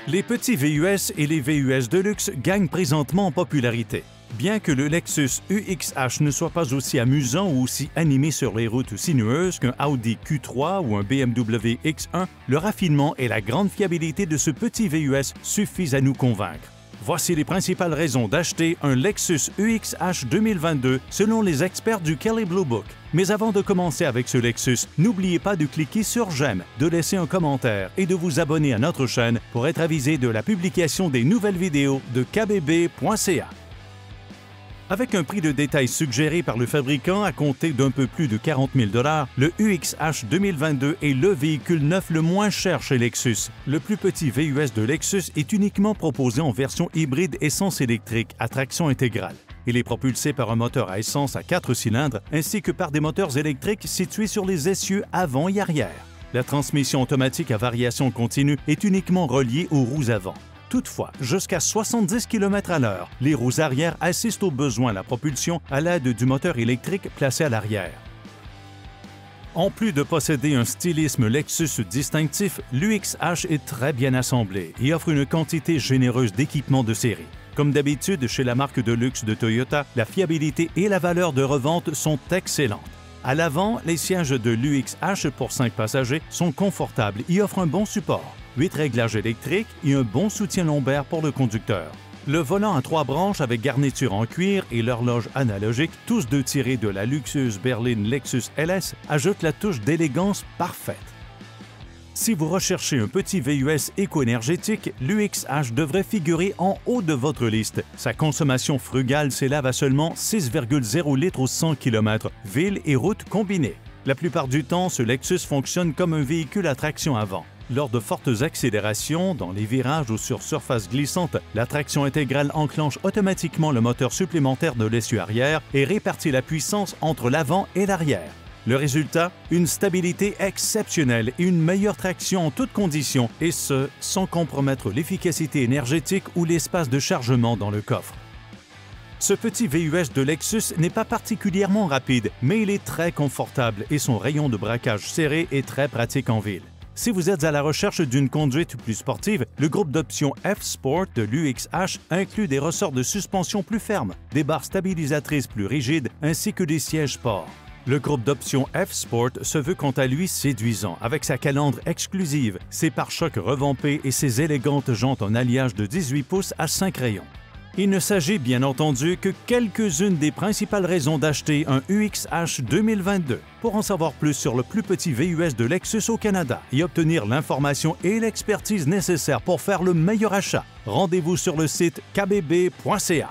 Les petits VUS et les VUS de luxe gagnent présentement en popularité. Bien que le Lexus UXH ne soit pas aussi amusant ou aussi animé sur les routes sinueuses qu'un Audi Q3 ou un BMW X1, le raffinement et la grande fiabilité de ce petit VUS suffisent à nous convaincre. Voici les principales raisons d'acheter un Lexus UXH 2022 selon les experts du Kelley Blue Book. Mais avant de commencer avec ce Lexus, n'oubliez pas de cliquer sur j'aime, de laisser un commentaire et de vous abonner à notre chaîne pour être avisé de la publication des nouvelles vidéos de kbb.ca. Avec un prix de détail suggéré par le fabricant à compter d'un peu plus de 40 000 $, le UXH 2022 est le véhicule neuf le moins cher chez Lexus. Le plus petit VUS de Lexus est uniquement proposé en version hybride essence-électrique à traction intégrale. Il est propulsé par un moteur à essence à 4 cylindres ainsi que par des moteurs électriques situés sur les essieux avant et arrière. La transmission automatique à variation continue est uniquement reliée aux roues avant. Toutefois, jusqu'à 70 km/h, les roues arrière assistent aux besoins de la propulsion à l'aide du moteur électrique placé à l'arrière. En plus de posséder un stylisme Lexus distinctif, l'UXH est très bien assemblé et offre une quantité généreuse d'équipements de série. Comme d'habitude chez la marque de luxe de Toyota, la fiabilité et la valeur de revente sont excellentes. À l'avant, les sièges de l'UXH pour 5 passagers sont confortables et offrent un bon support. 8 réglages électriques et un bon soutien lombaire pour le conducteur. Le volant à 3 branches avec garniture en cuir et l'horloge analogique, tous deux tirés de la luxueuse berline Lexus LS, ajoutent la touche d'élégance parfaite. Si vous recherchez un petit VUS éco-énergétique, l'UXH devrait figurer en haut de votre liste. Sa consommation frugale s'élève à seulement 6,0 litres aux 100 km, ville et route combinées. La plupart du temps, ce Lexus fonctionne comme un véhicule à traction avant. Lors de fortes accélérations, dans les virages ou sur surface glissante, la traction intégrale enclenche automatiquement le moteur supplémentaire de l'essieu arrière et répartit la puissance entre l'avant et l'arrière. Le résultat, une stabilité exceptionnelle et une meilleure traction en toutes conditions, et ce, sans compromettre l'efficacité énergétique ou l'espace de chargement dans le coffre. Ce petit VUS de Lexus n'est pas particulièrement rapide, mais il est très confortable et son rayon de braquage serré est très pratique en ville. Si vous êtes à la recherche d'une conduite plus sportive, le groupe d'options F-Sport de l'UXH inclut des ressorts de suspension plus fermes, des barres stabilisatrices plus rigides ainsi que des sièges sport. Le groupe d'options F-Sport se veut quant à lui séduisant avec sa calandre exclusive, ses pare-chocs revampés et ses élégantes jantes en alliage de 18 pouces à 5 rayons. Il ne s'agit bien entendu que quelques-unes des principales raisons d'acheter un UXH 2022. Pour en savoir plus sur le plus petit VUS de Lexus au Canada et obtenir l'information et l'expertise nécessaires pour faire le meilleur achat, rendez-vous sur le site kbb.ca.